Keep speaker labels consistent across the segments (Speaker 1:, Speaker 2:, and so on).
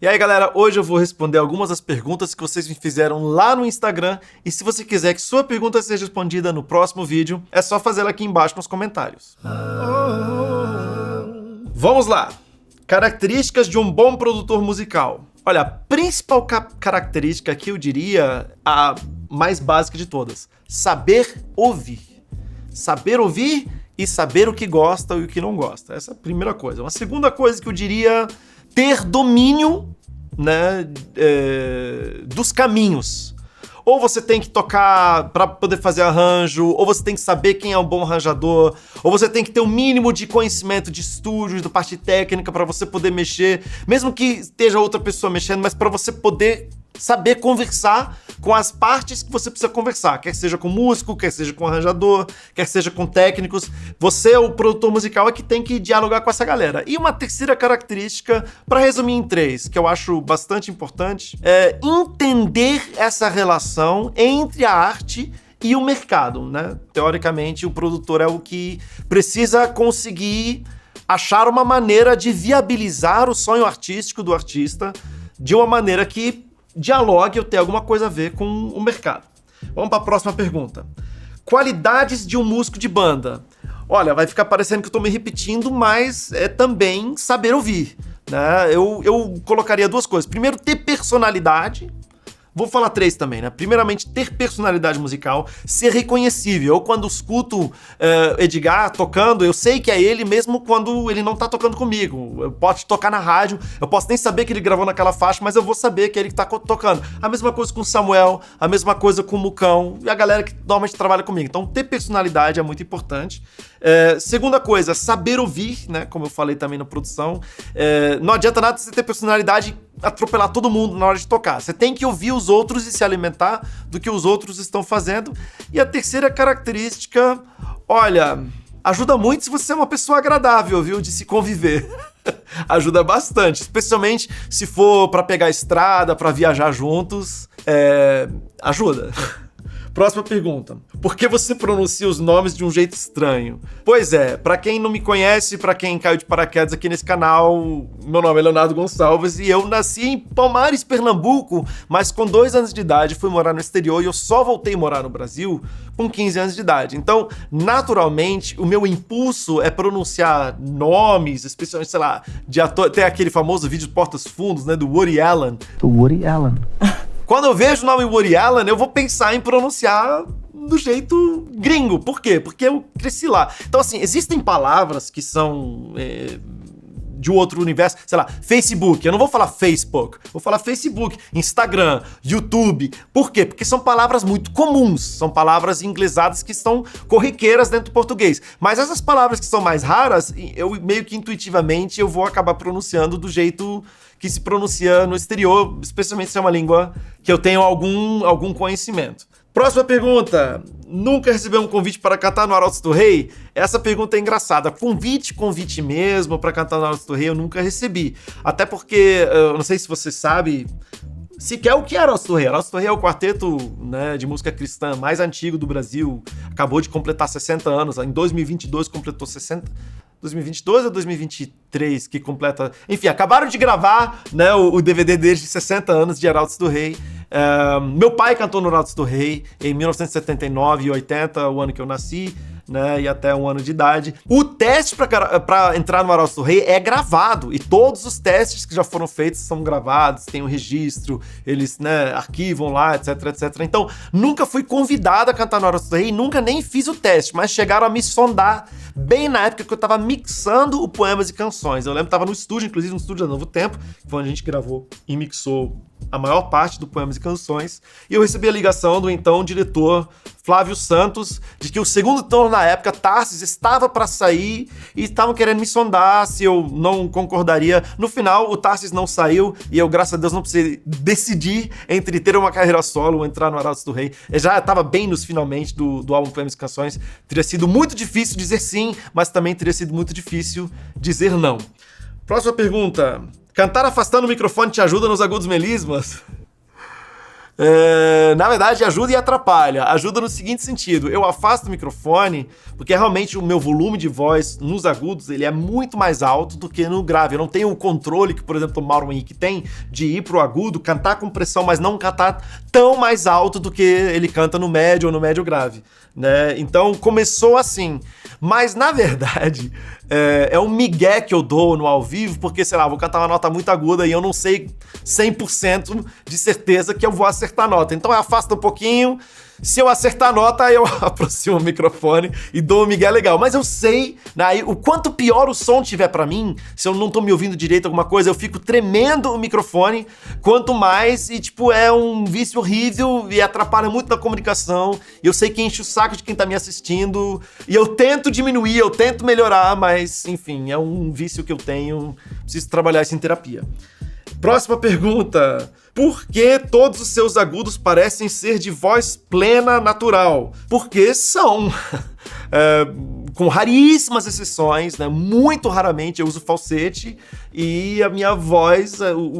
Speaker 1: E aí, galera, hoje eu vou responder algumas das perguntas que vocês me fizeram lá no Instagram. E se você quiser que sua pergunta seja respondida no próximo vídeo, é só fazê-la aqui embaixo nos comentários. Vamos lá! Características de um bom produtor musical. Olha, a principal característica aqui eu diria a mais básica de todas: saber ouvir. Saber ouvir e saber o que gosta e o que não gosta. Essa é a primeira coisa. Uma segunda coisa que eu diria: ter domínio, né, dos caminhos. Ou você tem que tocar para poder fazer arranjo, ou você tem que saber quem é um bom arranjador, ou você tem que ter um mínimo de conhecimento de estúdio, da parte técnica para você poder mexer, mesmo que esteja outra pessoa mexendo, mas para você poder saber conversar com as partes que você precisa conversar, quer seja com músico, quer seja com arranjador, quer seja com técnicos. Você, o produtor musical, é que tem que dialogar com essa galera. E uma terceira característica, para resumir em 3, que eu acho bastante importante, é entender essa relação entre a arte e o mercado, né? Teoricamente, o produtor é o que precisa conseguir achar uma maneira de viabilizar o sonho artístico do artista de uma maneira que dialogue ou tenha alguma coisa a ver com o mercado. Vamos para a próxima pergunta. Qualidades de um músico de banda. Olha, vai ficar parecendo que eu estou me repetindo, mas é também saber ouvir, né? Eu colocaria 2 coisas. Primeiro, ter personalidade. Vou falar 3 também, né? Primeiramente, ter personalidade musical, ser reconhecível. Eu, quando escuto Edgar tocando, eu sei que é ele mesmo quando ele não tá tocando comigo. Eu posso tocar na rádio, eu posso nem saber que ele gravou naquela faixa, mas eu vou saber que é ele que tá tocando. A mesma coisa com o Samuel, a mesma coisa com o Mucão e a galera que normalmente trabalha comigo. Então, ter personalidade é muito importante. Segunda coisa, saber ouvir, né? Como eu falei também na produção. Não adianta nada você ter personalidade e atropelar todo mundo na hora de tocar. Você tem que ouvir os outros e se alimentar do que os outros estão fazendo. E a terceira característica, olha, ajuda muito se você é uma pessoa agradável, viu? De se conviver. Ajuda bastante, especialmente se for pra pegar a estrada, pra viajar juntos. Ajuda. Próxima pergunta. Por que você pronuncia os nomes de um jeito estranho? Pois é, pra quem não me conhece, pra quem caiu de paraquedas aqui nesse canal, meu nome é Leonardo Gonçalves e eu nasci em Palmares, Pernambuco, mas com 2 anos de idade fui morar no exterior e eu só voltei a morar no Brasil com 15 anos de idade. Então, naturalmente, o meu impulso é pronunciar nomes, especialmente, sei lá, de ator. Tem aquele famoso vídeo de Portas Fundos, né, do Woody Allen.
Speaker 2: Do Woody Allen.
Speaker 1: Quando eu vejo o nome Woody Allen, eu vou pensar em pronunciar do jeito gringo. Por quê? Porque eu cresci lá. Então, assim, existem palavras que são de um outro universo. Sei lá, Facebook. Eu não vou falar Facebook. Vou falar Facebook, Instagram, YouTube. Por quê? Porque são palavras muito comuns. São palavras inglesadas que são corriqueiras dentro do português. Mas essas palavras que são mais raras, eu meio que intuitivamente eu vou acabar pronunciando do jeito que se pronuncia no exterior, especialmente se é uma língua que eu tenho algum conhecimento. Próxima pergunta. Nunca recebeu um convite para cantar no Arautos do Rei? Essa pergunta é engraçada. Convite mesmo para cantar no Arautos do Rei eu nunca recebi. Até porque, eu não sei se você sabe sequer o que é Arautos do Rei. Arautos do Rei é o quarteto, né, de música cristã mais antigo do Brasil. Acabou de completar 60 anos. Em 2022 completou 60... 2022 ou 2023 que completa... Enfim, acabaram de gravar, né, o DVD deles de 60 anos de Arautos do Rei. Meu pai cantou no Arautos do Rei em 1979 e 80, o ano que eu nasci, né, e até 1 ano de idade. O teste para entrar no Arautos do Rei é gravado, e todos os testes que já foram feitos são gravados, tem um registro, eles, né, arquivam lá, etc, etc. Então, nunca fui convidado a cantar no Arautos do Rei, nunca nem fiz o teste, mas chegaram a me sondar bem na época que eu tava mixando o Poemas e Canções. Eu lembro que tava no estúdio, inclusive no estúdio da Novo Tempo, que foi onde a gente gravou e mixou a maior parte do Poemas e Canções, e eu recebi a ligação do então diretor Flávio Santos, de que o segundo turno na época, Tarsis, estava para sair e estavam querendo me sondar se eu não concordaria. No final, o Tarsis não saiu e eu, graças a Deus, não precisei decidir entre ter uma carreira solo ou entrar no Arautos do Rei. Eu já estava bem nos finalmente do álbum Poemas e Canções. Teria sido muito difícil dizer sim, mas também teria sido muito difícil dizer não. Próxima pergunta. Cantar afastando o microfone te ajuda nos agudos melismas? Na verdade, ajuda e atrapalha. Ajuda no seguinte sentido: eu afasto o microfone, porque realmente o meu volume de voz nos agudos ele é muito mais alto do que no grave. Eu não tenho o controle que, por exemplo, o Mauro Henrique tem de ir pro agudo, cantar com pressão, mas não cantar tão mais alto do que ele canta no médio ou no médio grave, né? Então começou assim. Mas, na verdade, é um migué que eu dou no ao vivo, porque, sei lá, vou cantar uma nota muito aguda e eu não sei 100% de certeza que eu vou acertar a nota. Então eu afasto um pouquinho. Se eu acertar a nota, eu aproximo o microfone e dou um migué legal. Mas eu sei, né, o quanto pior o som tiver pra mim, se eu não tô me ouvindo direito alguma coisa, eu fico tremendo o microfone, quanto mais, e tipo, é um vício horrível e atrapalha muito na comunicação. E eu sei que enche o saco de quem tá me assistindo, e eu tento diminuir, eu tento melhorar, mas, enfim, é um vício que eu tenho, preciso trabalhar isso em terapia. Próxima pergunta. Por que todos os seus agudos parecem ser de voz plena natural? Porque são. Com raríssimas exceções, né? Muito raramente eu uso falsete e a minha voz,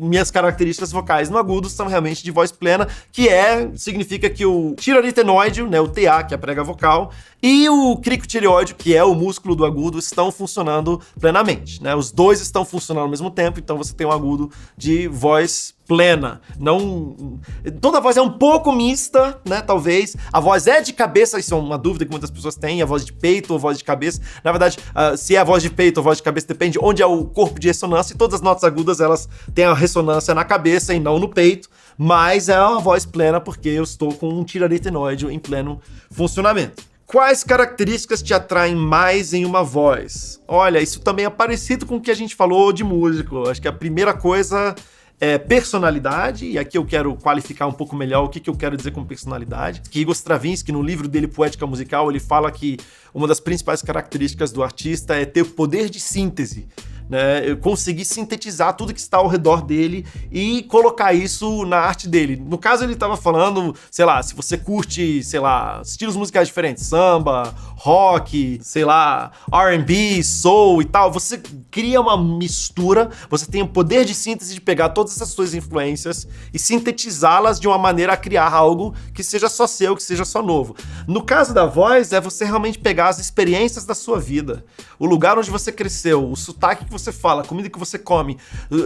Speaker 1: minhas características vocais no agudo são realmente de voz plena, que significa que o tiraritenoide, né, o TA, que é a prega vocal, e o cricotireoide, que é o músculo do agudo, estão funcionando plenamente, né? Os dois estão funcionando ao mesmo tempo, então você tem um agudo de voz plena. Não, toda voz é um pouco mista, né? Talvez. A voz é de cabeça, isso é uma dúvida que muitas pessoas têm, a voz de peito ou voz de cabeça. Na verdade, se é a voz de peito ou voz de cabeça, depende onde é o corpo de ressonância, e todas as notas agudas, elas têm a ressonância na cabeça e não no peito, mas é uma voz plena porque eu estou com um tiraritenoide em pleno funcionamento. Quais características te atraem mais em uma voz? Olha, isso também é parecido com o que a gente falou de músico. Acho que a primeira coisa é personalidade, e aqui eu quero qualificar um pouco melhor o que eu quero dizer com personalidade. Que Igor Stravinsky, no livro dele Poética Musical, ele fala que uma das principais características do artista é ter o poder de síntese, né? Conseguir sintetizar tudo que está ao redor dele e colocar isso na arte dele. No caso, ele estava falando, sei lá, se você curte, sei lá, estilos musicais diferentes, samba, rock, sei lá, R&B, soul e tal, você cria uma mistura, você tem o poder de síntese de pegar todas essas suas influências e sintetizá-las de uma maneira a criar algo que seja só seu, que seja só novo. No caso da voz, é você realmente pegar as experiências da sua vida, o lugar onde você cresceu, o sotaque que você fala, a comida que você come,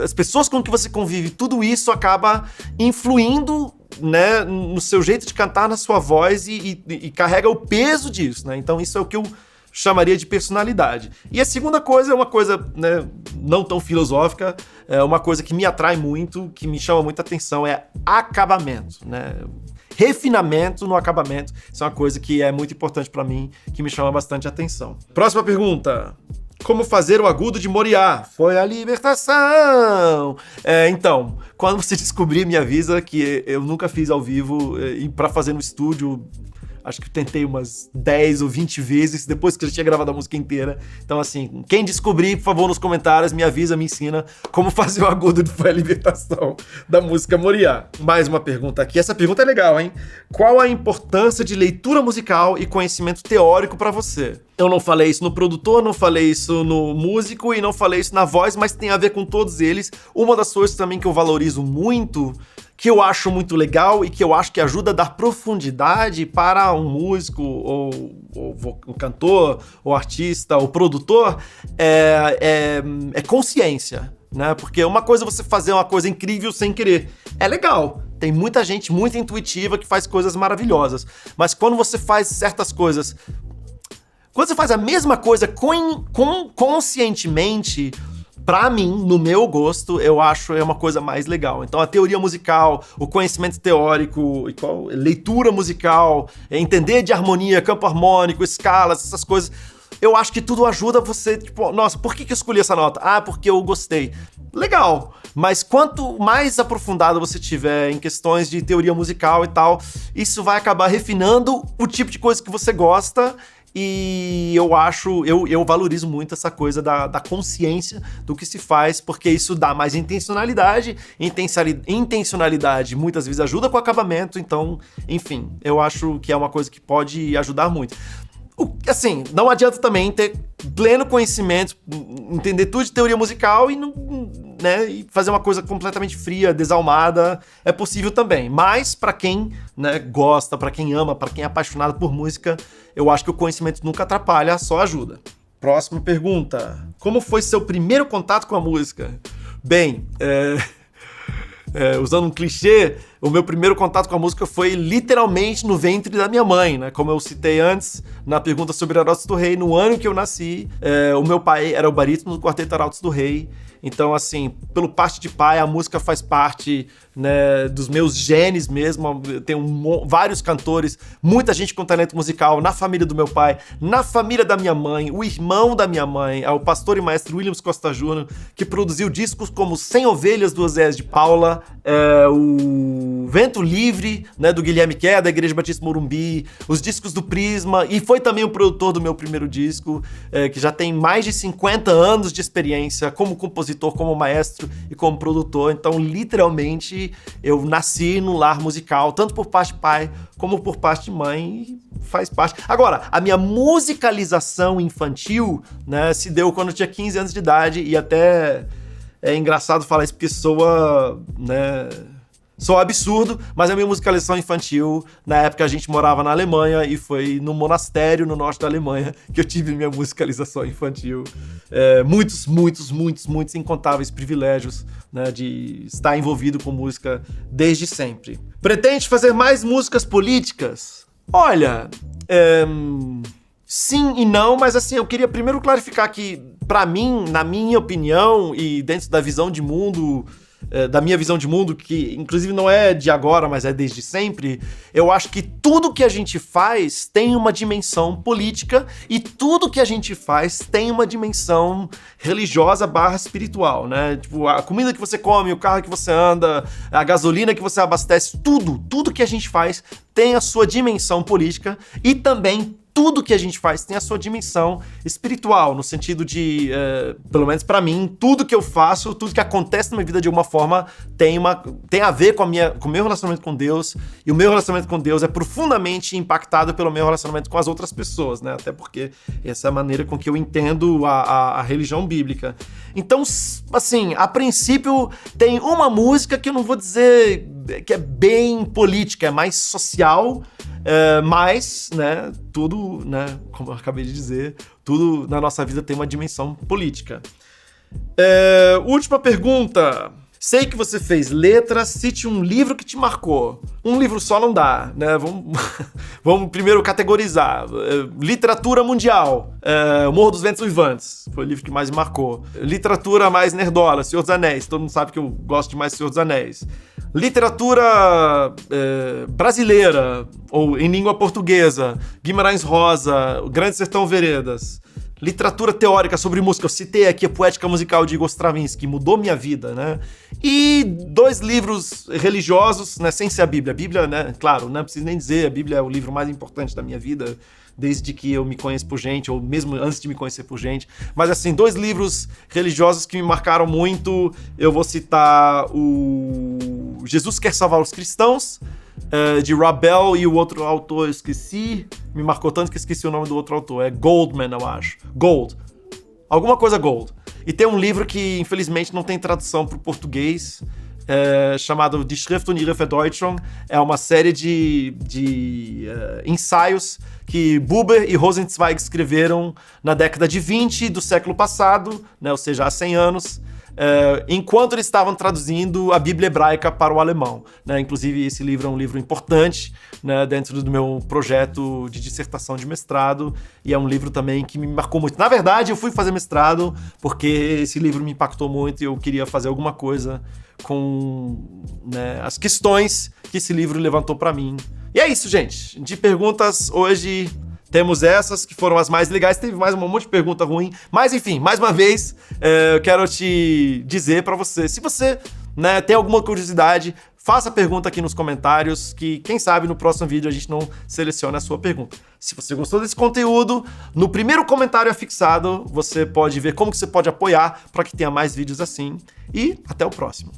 Speaker 1: as pessoas com que você convive, tudo isso acaba influindo, né, no seu jeito de cantar, na sua voz e carrega o peso disso, né? Então isso é o que eu chamaria de personalidade. E a segunda coisa é uma coisa, né, não tão filosófica, é uma coisa que me atrai muito, que me chama muita atenção, é acabamento, né? Refinamento no acabamento, isso é uma coisa que é muito importante pra mim, que me chama bastante atenção. Próxima pergunta. Como fazer o agudo de Moriá? Foi a libertação! Então, quando você descobrir, me avisa, que eu nunca fiz ao vivo, e pra fazer no estúdio, acho que eu tentei umas 10 ou 20 vezes, depois que eu tinha gravado a música inteira. Então, assim, quem descobrir, por favor, nos comentários, me avisa, me ensina como fazer o agudo de Foi a Libertação, da música Moriá. Mais uma pergunta aqui, essa pergunta é legal, hein? Qual a importância de leitura musical e conhecimento teórico pra você? Eu não falei isso no produtor, não falei isso no músico e não falei isso na voz, mas tem a ver com todos eles. Uma das coisas também que eu valorizo muito, que eu acho muito legal e que eu acho que ajuda a dar profundidade para um músico, ou um cantor, ou artista, ou produtor, é consciência, né? Porque uma coisa é você fazer uma coisa incrível sem querer. É legal. Tem muita gente muito intuitiva que faz coisas maravilhosas. Mas quando você faz certas coisas... Quando você faz a mesma coisa conscientemente, pra mim, no meu gosto, eu acho é uma coisa mais legal. Então a teoria musical, o conhecimento teórico, leitura musical, entender de harmonia, campo harmônico, escalas, essas coisas, eu acho que tudo ajuda você, tipo, nossa, por que eu escolhi essa nota? Ah, porque eu gostei. Legal, mas quanto mais aprofundado você tiver em questões de teoria musical e tal, isso vai acabar refinando o tipo de coisa que você gosta. E eu valorizo muito essa coisa da consciência do que se faz, porque isso dá mais intencionalidade. Intencionalidade muitas vezes ajuda com o acabamento, então, enfim, eu acho que é uma coisa que pode ajudar muito. Assim, não adianta também ter pleno conhecimento, entender tudo de teoria musical e não, né, e fazer uma coisa completamente fria, desalmada. É possível também. Mas pra quem, né, gosta, pra quem ama, pra quem é apaixonado por música, eu acho que o conhecimento nunca atrapalha, só ajuda. Próxima pergunta. Como foi seu primeiro contato com a música? Bem, usando um clichê, o meu primeiro contato com a música foi literalmente no ventre da minha mãe, né? Como eu citei antes, na pergunta sobre Arautos do Rei, no ano que eu nasci, o meu pai era o barítono do Quarteto Arautos do Rei. Então, assim, pelo parte de pai, a música faz parte, né, dos meus genes mesmo. Eu tenho vários cantores, muita gente com talento musical na família do meu pai, na família da minha mãe, o irmão da minha mãe, o pastor e maestro Williams Costa Júnior, que produziu discos como 100 Ovelhas do Osés de Paula, o Vento Livre, né, do Guilherme Kerr, da Igreja Batista Morumbi, os discos do Prisma, e foi também o produtor do meu primeiro disco, que já tem mais de 50 anos de experiência como compositor, como maestro e como produtor. Então, literalmente, eu nasci no lar musical, tanto por parte de pai como por parte de mãe, e faz parte. Agora, a minha musicalização infantil, né, se deu quando eu tinha 15 anos de idade, e até é engraçado falar isso porque soa, né, soa absurdo, mas a minha musicalização infantil, na época a gente morava na Alemanha e foi no monastério no norte da Alemanha que eu tive minha musicalização infantil. Muitos incontáveis privilégios, né, de estar envolvido com música desde sempre. Pretende fazer mais músicas políticas? Olha, sim e não, mas assim, eu queria primeiro clarificar que, pra mim, na minha opinião e dentro da visão de mundo, da minha visão de mundo, que inclusive não é de agora, mas é desde sempre, eu acho que tudo que a gente faz tem uma dimensão política e tudo que a gente faz tem uma dimensão religiosa / espiritual, né? Tipo, a comida que você come, o carro que você anda, a gasolina que você abastece, tudo que a gente faz tem a sua dimensão política e também tudo que a gente faz tem a sua dimensão espiritual, no sentido de, pelo menos pra mim, tudo que eu faço, tudo que acontece na minha vida de alguma forma tem a ver com o meu relacionamento com Deus, e o meu relacionamento com Deus é profundamente impactado pelo meu relacionamento com as outras pessoas, né? Até porque essa é a maneira com que eu entendo a religião bíblica. Então, assim, a princípio tem uma música que eu não vou dizer que é bem política, é mais social, mas, né, tudo, né, como eu acabei de dizer, tudo na nossa vida tem uma dimensão política. Última pergunta. Sei que você fez letras, cite um livro que te marcou. Um livro só não dá, né? Vamos primeiro categorizar. Literatura mundial. O Morro dos Ventos Uivantes. Foi o livro que mais me marcou. Literatura mais nerdola. Senhor dos Anéis. Todo mundo sabe que eu gosto de mais Senhor dos Anéis. Literatura brasileira, ou em língua portuguesa. Guimarães Rosa, O Grande Sertão Veredas. Literatura teórica sobre música, eu citei aqui a Poética Musical de Igor Stravinsky, mudou minha vida, né? E 2 livros religiosos, né, sem ser a Bíblia. A Bíblia, né, claro, não preciso nem dizer, a Bíblia é o livro mais importante da minha vida, desde que eu me conheço por gente, ou mesmo antes de me conhecer por gente. Mas assim, 2 livros religiosos que me marcaram muito, eu vou citar o Jesus Quer Salvar os Cristãos, de Rob Bell, e o outro autor eu esqueci, me marcou tanto que esqueci o nome do outro autor, é Goldman, eu acho. Gold. Alguma coisa Gold. E tem um livro que, infelizmente, não tem tradução para o português, chamado Die Schrift und ihre Verdeutung. É uma série de ensaios que Buber e Rosenzweig escreveram na década de 20 do século passado, né, ou seja, há 100 anos, enquanto eles estavam traduzindo a Bíblia hebraica para o alemão, né? Inclusive, esse livro é um livro importante, né, dentro do meu projeto de dissertação de mestrado, e é um livro também que me marcou muito. Na verdade, eu fui fazer mestrado porque esse livro me impactou muito e eu queria fazer alguma coisa com, né, as questões que esse livro levantou para mim. E é isso, gente. De perguntas, hoje temos essas que foram as mais legais. Teve mais um monte de pergunta ruim. Mas, enfim, mais uma vez, eu quero te dizer pra você, se você, né, tem alguma curiosidade, faça a pergunta aqui nos comentários, que quem sabe no próximo vídeo a gente não selecione a sua pergunta. Se você gostou desse conteúdo, no primeiro comentário afixado, você pode ver como que você pode apoiar para que tenha mais vídeos assim. E até o próximo.